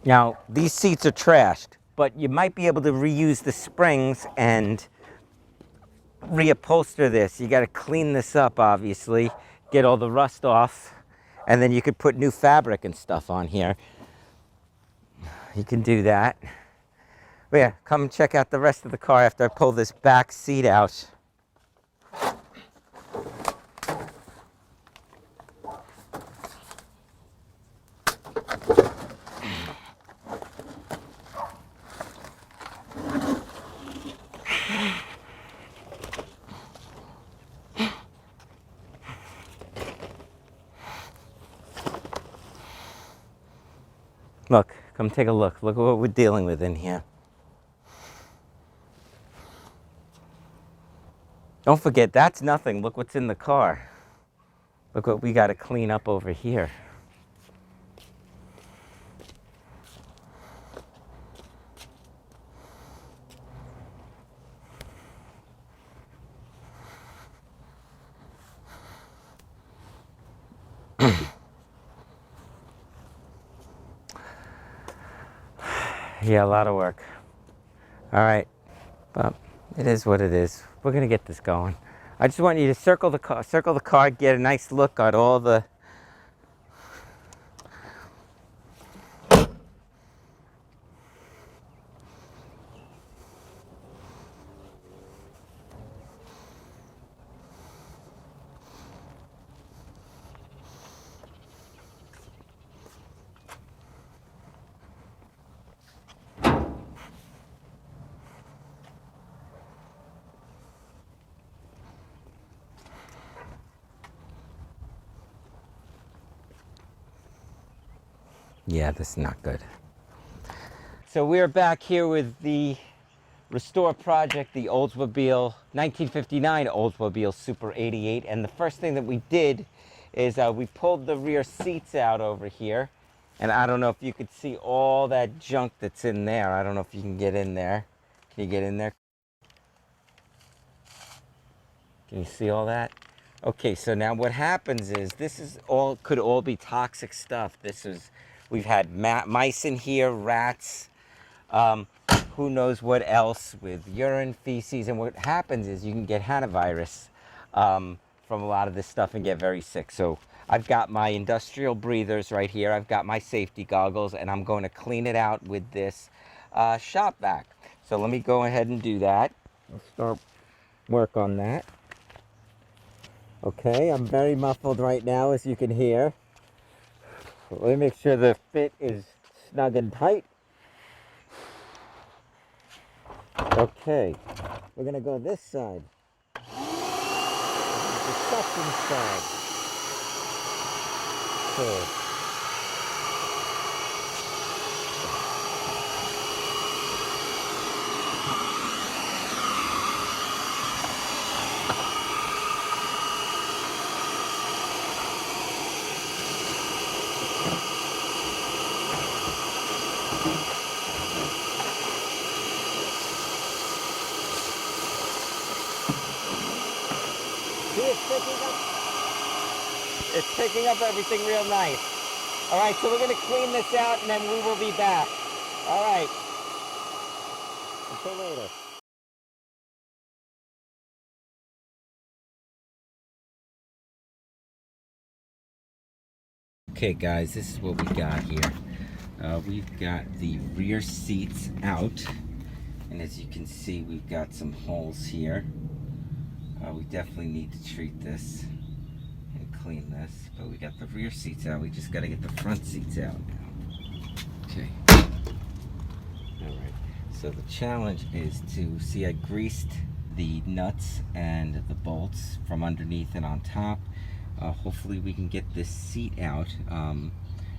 Now, these seats are trashed, but you might be able to reuse the springs and reupholster this. You got to clean this up, obviously, get all the rust off, and then you could put new fabric and stuff on here. You can do that. But yeah, come check out the rest of the car after I pull this back seat out. Look, come take a look. Look at what we're dealing with in here. Don't forget, that's nothing. Look what's in the car. Look what we got to clean up over here. Yeah, a lot of work. All right, but it is what it is. We're gonna get this going. I just want you to circle the car, get a nice look at all the. Yeah, this is not good. So we're back here with the restore project, the Oldsmobile 1959 Oldsmobile Super 88, and the first thing that we did is we pulled the rear seats out over here, and I don't know if you could see all that junk that's in there. I don't know if you can get in there. Can you get in there? Can you see all that? Okay, so now what happens is this is all could all be toxic stuff. We've had mice in here, rats, who knows what else with urine, feces, and what happens is you can get hantavirus from a lot of this stuff and get very sick. So I've got my industrial breathers right here. I've got my safety goggles, and I'm going to clean it out with this shop vac. So let me go ahead and do that. I'll start work on that. Okay, I'm very muffled right now, as you can hear. Let me make sure the fit is snug and tight. Okay, we're gonna go this side. This is the suction side. Okay. See, it's picking up everything real nice. All right, so we're gonna clean this out and then we will be back. All right, until later. Okay guys, this is what we got here. We've got the rear seats out, and as you can see, we've got some holes here. We definitely need to treat this and clean this, but we got the rear seats out. We just got to get the front seats out now. Okay. Alright, so the challenge is to see, I greased the nuts and the bolts from underneath and on top. Hopefully we can get this seat out.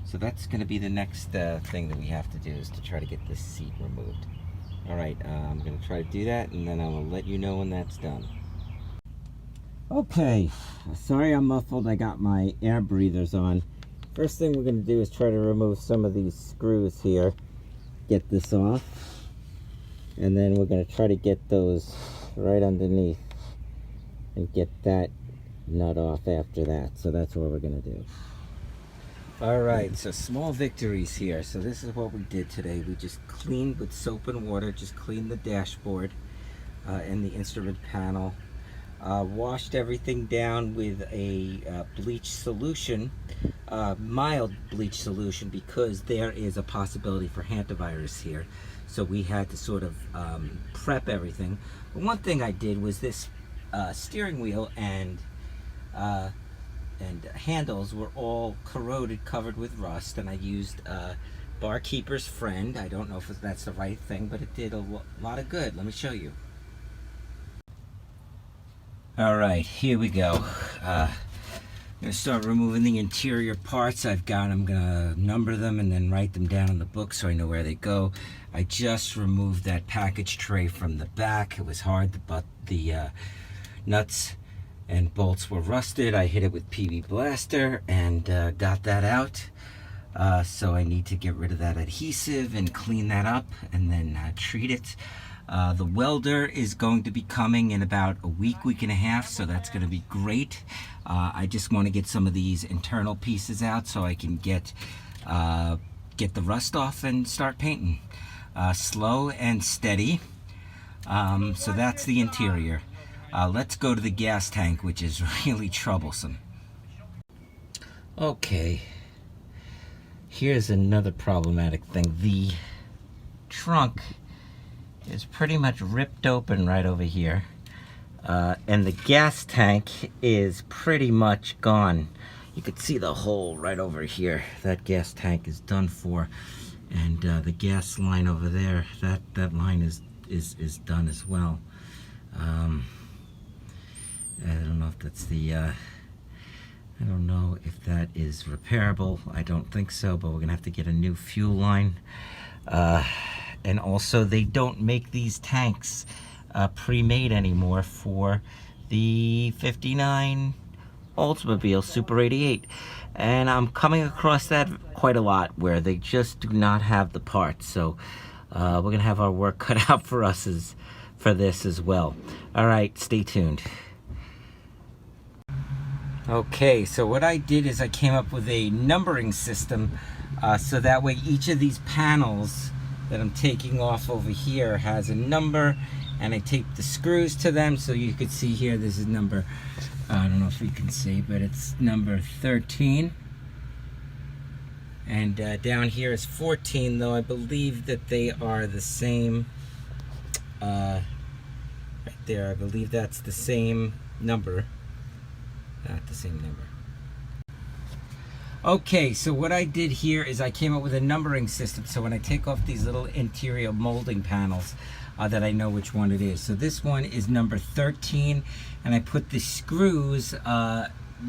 So that's going to be the next thing that we have to do, is to try to get this seat removed. Alright, I'm going to try to do that, and then I will let you know when that's done. Okay, sorry I'm muffled. I got my air breathers on. First thing we're going to do is try to remove some of these screws here. Get this off. And then we're going to try to get those right underneath and get that nut off after that. So that's what we're going to do. All right, so small victories here. So this is what we did today. We just cleaned with soap and water, just cleaned the dashboard and the instrument panel. Washed everything down with a bleach solution, mild bleach solution, because there is a possibility for hantavirus here. So we had to sort of prep everything. But one thing I did was this steering wheel and handles were all corroded, covered with rust, and I used Barkeeper's Friend. I don't know if that's the right thing, but it did a lot of good. Let me show you. All right, here we go. I'm gonna start removing the interior parts I've got. I'm gonna number them and then write them down in the book so I know where they go. I just removed that package tray from the back. It was hard, but the nuts and bolts were rusted. I hit it with PB Blaster and got that out. So I need to get rid of that adhesive and clean that up and then treat it. The welder is going to be coming in about a week and a half, so that's going to be great. I just want to get some of these internal pieces out so I can get the rust off and start painting. Slow and steady. So that's the interior. Let's go to the gas tank, which is really troublesome. Okay, here's another problematic thing. The trunk is pretty much ripped open right over here, and the gas tank is pretty much gone. You could see the hole right over here. That gas tank is done for, and the gas line over there, that line is done as well. I don't know if that's the I don't know if that is repairable. I don't think so, but we're gonna have to get a new fuel line. And also, they don't make these tanks pre-made anymore for the 59 Oldsmobile Super 88. And I'm coming across that quite a lot, where they just do not have the parts. So we're going to have our work cut out for us for this as well. All right, stay tuned. Okay, so what I did is I came up with a numbering system so that way each of these panels that I'm taking off over here has a number, and I taped the screws to them. So you could see here, this is number, I don't know if you can see, but it's number 13. And down here is 14, though I believe that they are the same, right there, I believe that's the same number. Not the same number. Okay, so what I did here is I came up with a numbering system, so when I take off these little interior molding panels, that I know which one it is. So this one is number 13, and I put the screws,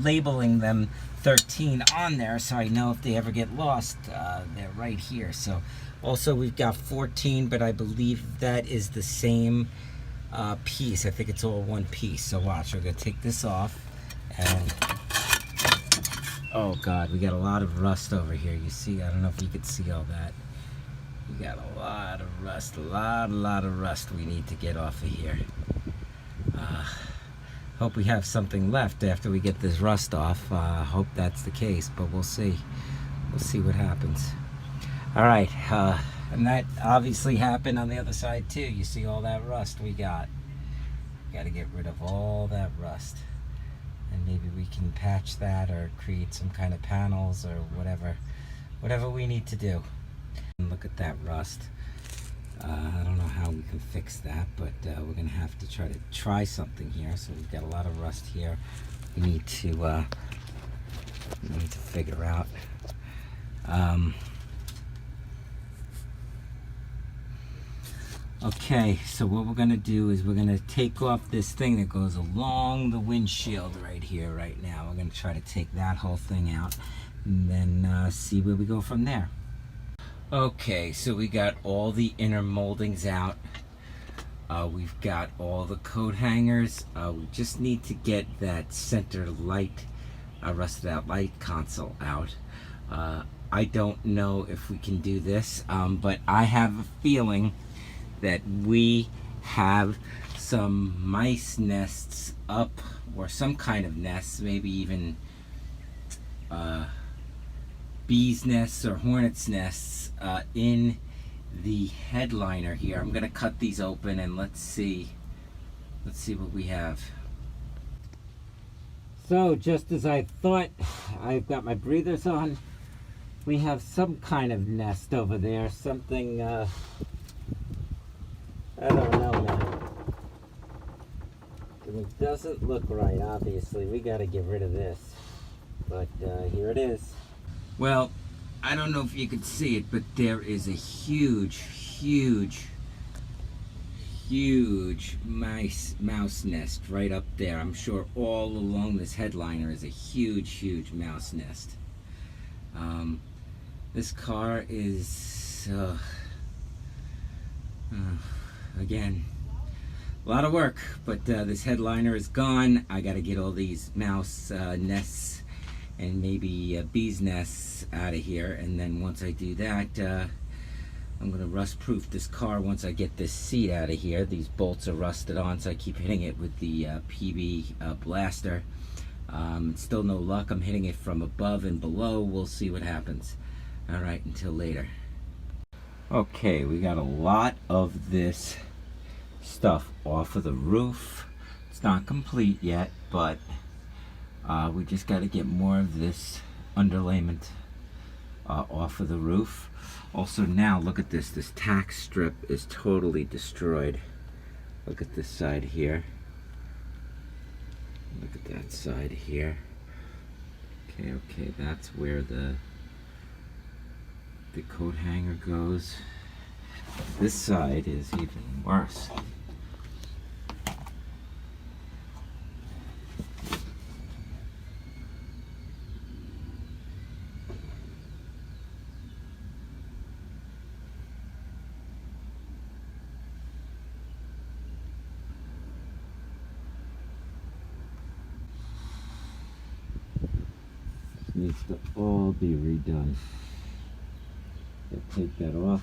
labeling them 13 on there, so I know if they ever get lost, they're right here. So also we've got 14, but I believe that is the same piece. I think it's all one piece. So watch, we're gonna take this off, and oh God, we got a lot of rust over here. You see, I don't know if you could see all that. We got a lot of rust, a lot of rust we need to get off of here. Hope we have something left after we get this rust off. Hope that's the case, but we'll see. We'll see what happens. All right, and that obviously happened on the other side too. You see all that rust we got. Got to get rid of all that rust. And maybe we can patch that or create some kind of panels or whatever we need to do. And look at that rust. I don't know how we can fix that, but we're gonna have to try something here. So we've got a lot of rust here. We need to figure out. Okay, so what we're gonna do is we're gonna take off this thing that goes along the windshield right here, right now. We're gonna try to take that whole thing out and then see where we go from there. Okay, so we got all the inner moldings out. We've got all the coat hangers. We just need to get that center light, rusted out light console out. I don't know if we can do this, but I have a feeling that we have some mice nests up, or some kind of nests, maybe even bees nests or hornets nests in the headliner here. I'm gonna cut these open and let's see what we have. So just as I thought, I've got my breathers on. We have some kind of nest over there, something I don't know, man. It doesn't look right, obviously. We got to get rid of this. But here it is. Well, I don't know if you can see it, but there is a huge mouse nest right up there. I'm sure all along this headliner is a huge mouse nest. This car is, again, a lot of work, but this headliner is gone. I got to get all these mouse nests and maybe bees nests out of here, and then once I do that, I'm going to rust proof this car once I get this seat out of here. These bolts are rusted on, so I keep hitting it with the PB blaster. Still no luck. I'm hitting it from above and below. We'll see what happens. All right, until later. Okay, we got a lot of this stuff off of the roof. It's not complete yet, but we just got to get more of this underlayment off of the roof. Also now, look at this. This tack strip is totally destroyed. Look at this side here. Look at that side here. Okay, that's where the coat hanger goes. This side is even worse. Needs to all be redone. So take that off.